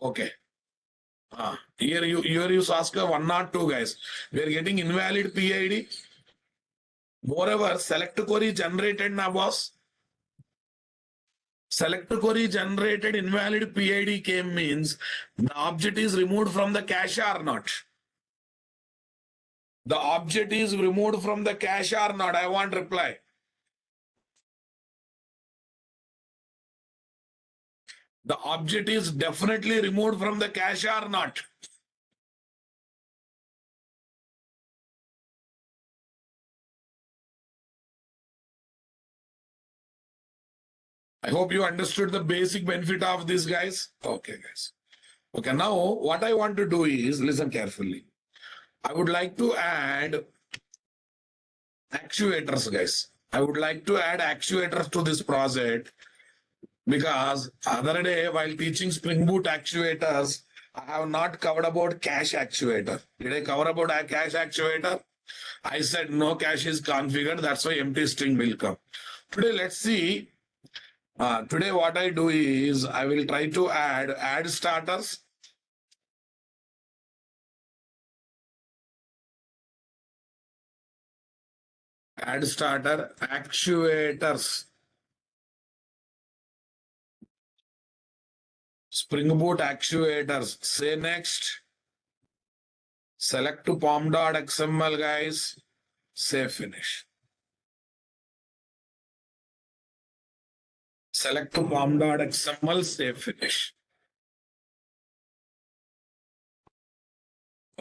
Okay. Here you ask 102, guys. We are getting invalid PID. Moreover, select query generated now, boss. Select query generated invalid PID came means the object is removed from the cache or not. The object is removed from the cache or not. I want reply. The object is definitely removed from the cache or not. I hope you understood the basic benefit of this, guys. Okay, guys. Okay, now what I want to do is listen carefully. I would like to add actuators, guys. I would like to add actuators to this project because other day while teaching Spring Boot actuators, I have not covered about cache actuator. Did I cover about a cache actuator? I said no cache is configured. That's why empty string will come. Today, let's see. Today, what I do is I will try to add starters. Add starter actuators. Spring Boot actuators. Say next. Select to pom.xml, guys. Say finish. Select to pom.xml. Say finish.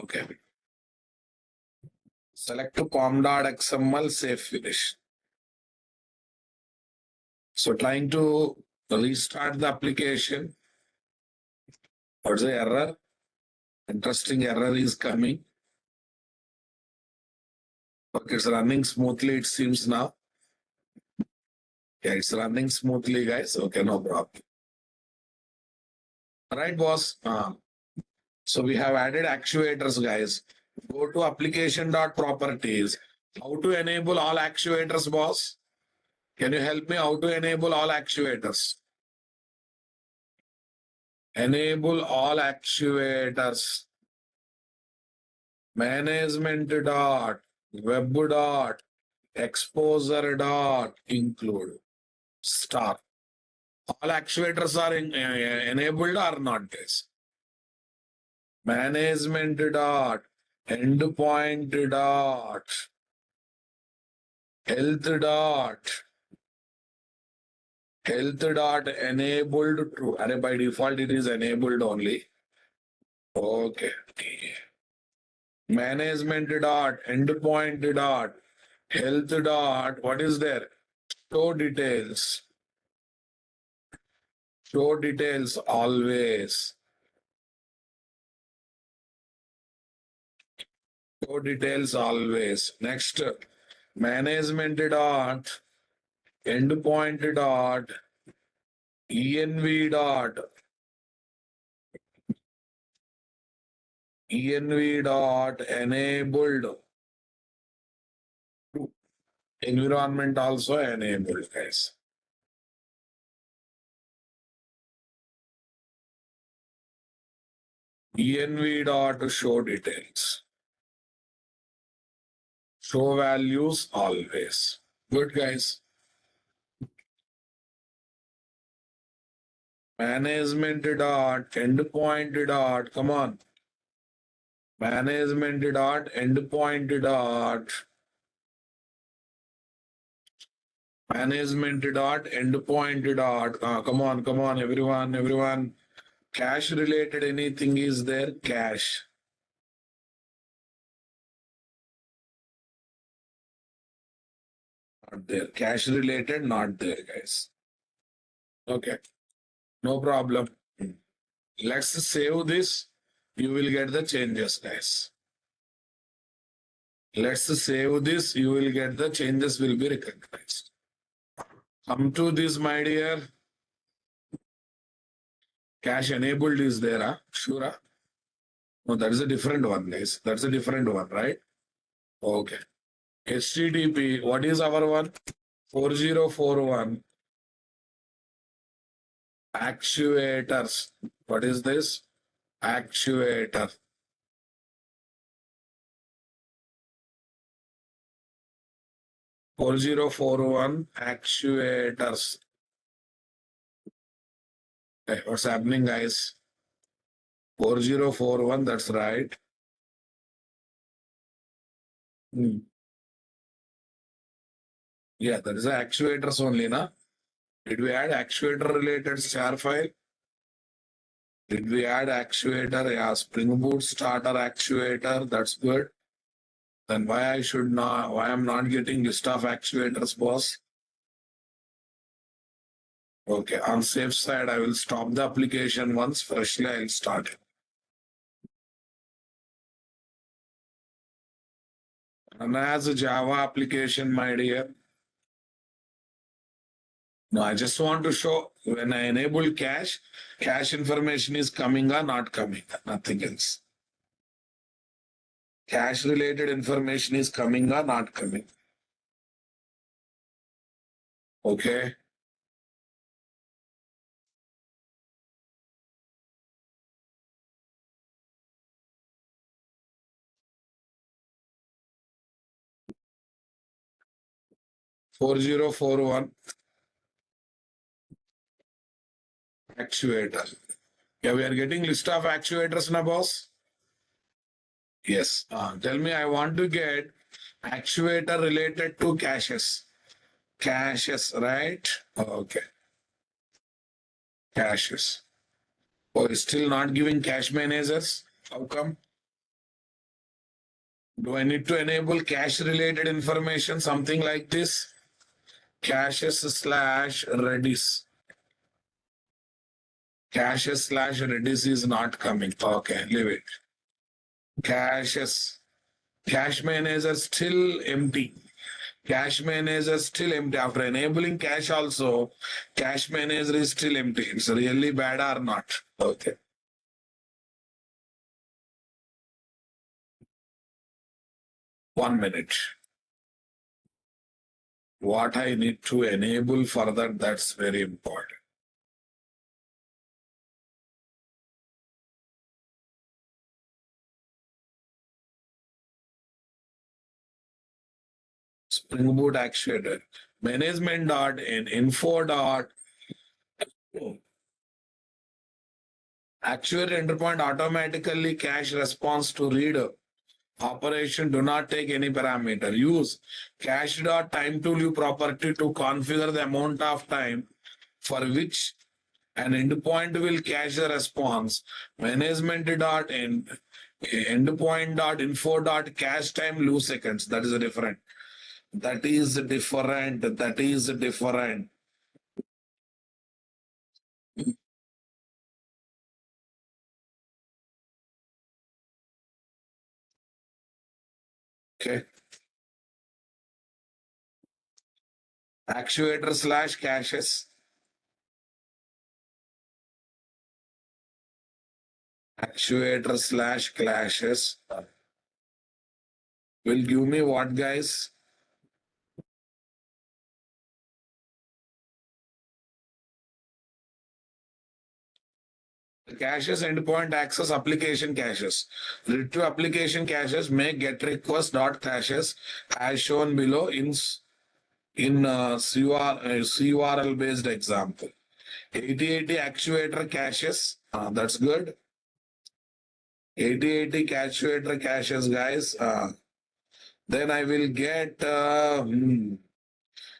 Okay. Select to pom.xml. Say finish. So trying to restart the application. What's the error? Interesting error is coming. Okay, it's running smoothly, it seems now. Yeah, it's running smoothly, guys. Okay, no problem. All right, boss. So we have added actuators, guys. Go to application.properties. How to enable all actuators, boss? Can you help me how to enable all actuators? Enable all actuators. Management dot, web dot, exposure dot, include, star. All actuators are enabled or not, guys? Management dot, endpoint dot, health dot enabled true. And by default, it is enabled only. Okay. Management dot, endpoint dot, health dot, what is there? Show details. Show details always. Show details always. Next, management dot, endpoint dot, env dot, env dot enabled. Environment also enabled, guys. Env dot show details. Show values always. Good, guys. Management dot endpoint dot, come on. Management dot endpoint dot. Management dot endpoint dot. Come on, everyone. Cache related anything is there? Cache. Not there. Cache related, not there, guys. Okay. No problem. Let's save this. You will get the changes, guys. Let's save this. You will get the changes will be recognized. Come to this, my dear. Cache enabled is there, huh? Sure. Huh? No, that is a different one, guys. That's a different one, right? Okay. HTTP, what is our one? 4041. Actuators. What is this? Actuator. (4041) actuators. Okay, what's happening, guys? 4041, that's right. Yeah, that is the actuators only, na? Did we add actuator related char file? Did we add actuator? Yeah, Spring Boot starter actuator. That's good. Then why I'm not getting list of actuators, boss? Okay, on safe side, I will stop the application once. Freshly, I'll start it. And as a Java application, my dear. No, I just want to show when I enable cache, cache information is coming or not coming, nothing else. Cache related information is coming or not coming. Okay. Four zero four one actuator. Yeah, we are getting list of actuators now, boss. Yes. Tell me, I want to get actuator related to caches. Caches, right? Okay. Caches. Oh, it's still not giving cache managers. How come? Do I need to enable cache related information? Something like this? Caches slash Redis. Caches slash Redis is not coming. Okay, leave it. Caches. Cache manager still empty. Cache manager still empty. After enabling cache also, cache manager is still empty. It's really bad or not? Okay. One minute. What I need to enable for that, that's very important. Spring Boot actuator. Management dot in info dot actuator endpoint automatically cache response to reader. Operation do not take any parameter. Use cache.time to live property to configure the amount of time for which an endpoint will cache the response. Management.end endpoint.info.cache time lose seconds. That is different. That is different. That is different. Okay. Actuator slash caches. Actuator slash clashes will give me what, guys? Caches endpoint access application caches. Retrieve application caches make get request dot caches as shown below in CURL based example. 8080 actuator caches. That's good. 8080 actuator caches, guys. Then I will get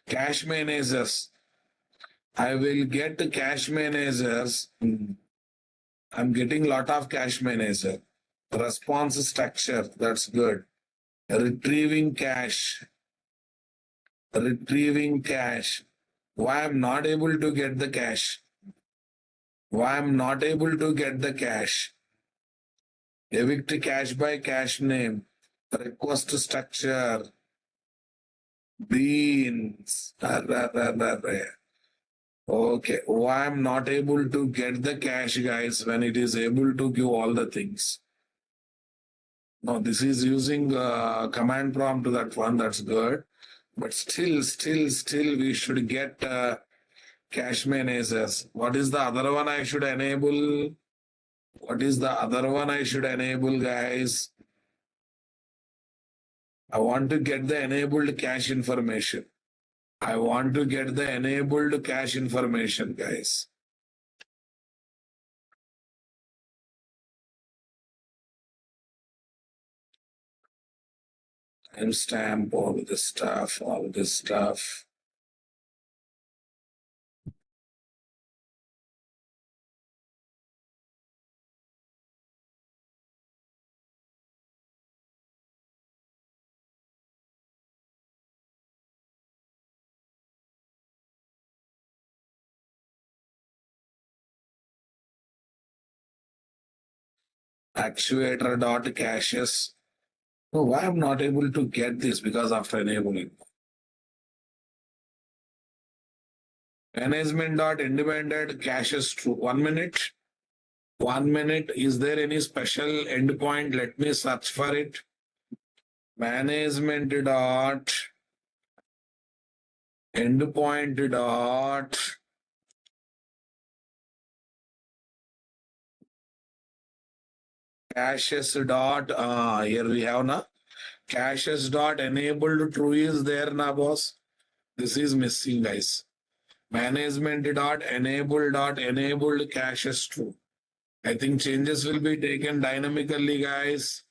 cache managers. I will get cache managers. I'm getting lot of cache manager. Response structure, that's good. Retrieving cache. Retrieving cache. Why I'm not able to get the cache? Why I'm not able to get the cache? Evict cache by cache name. Request structure. Beans. Okay. Why I'm not able to get the cache, guys, when it is able to give all the things? No, this is using command prompt to that one. That's good. But still, we should get cache managers. What is the other one I should enable? What is the other one I should enable, guys? I want to get the enabled cache information. I want to get the enabled cache information, guys. Timestamp, all this stuff. Actuator dot caches. Oh, why I'm not able to get this? Because after enabling. Management dot independent caches true. 1 minute. 1 minute. Is there any special endpoint? Let me search for it. Management dot endpoint dot caches dot here we have na caches dot enabled true is there na boss. This is missing, guys. Management dot enabled caches true. I think changes will be taken dynamically, guys.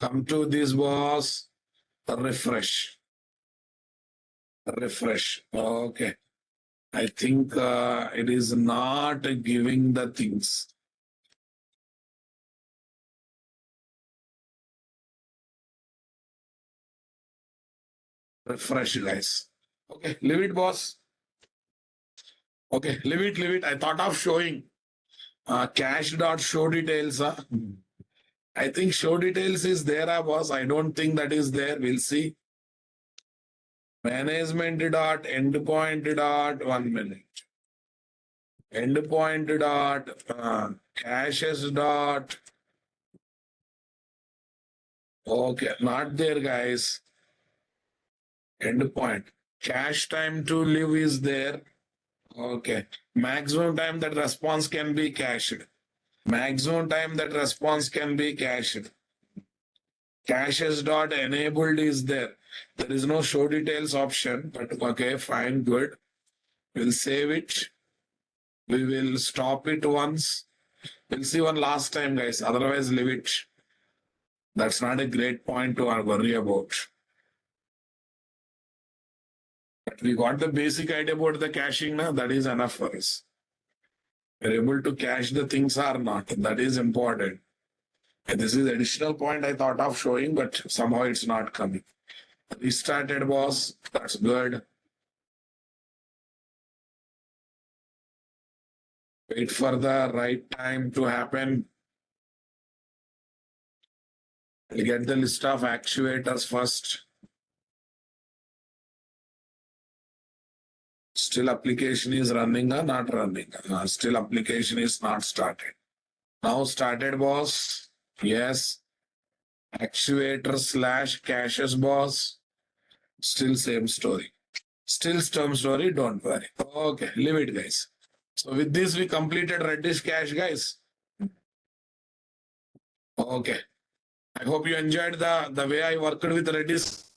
Come to this boss. Refresh. Refresh. Okay. I think it is not giving the things. Refresh, guys. Okay, leave it, boss. Okay, leave it, leave it. I thought of showing cache dot show details. I think show details is there, boss. I don't think that is there. We'll see. Management dot endpoint dot 1 minute. Endpoint dot caches dot. Okay, not there, guys. Endpoint. Cache time to live is there. Okay. Maximum time that response can be cached. Maximum time that response can be cached. Caches dot enabled is there. There is no show details option, but okay, fine, good. We'll save it. We will stop it once. We'll see one last time, guys. Otherwise, leave it. That's not a great point to worry about. But we got the basic idea about the caching now. That is enough for us. We're able to cache the things or not. That is important. And this is additional point I thought of showing, but somehow it's not coming. Restarted, boss. That's good. Wait for the right time to happen. I'll get the list of actuators first. Still application is running or not running? Still application is not started. Now started, boss. Yes. Actuator slash caches, boss. Still same story. Still same story. Don't worry. Okay, leave it, guys. So with this, we completed Redis cache, guys. Okay. I hope you enjoyed the way I worked with Redis.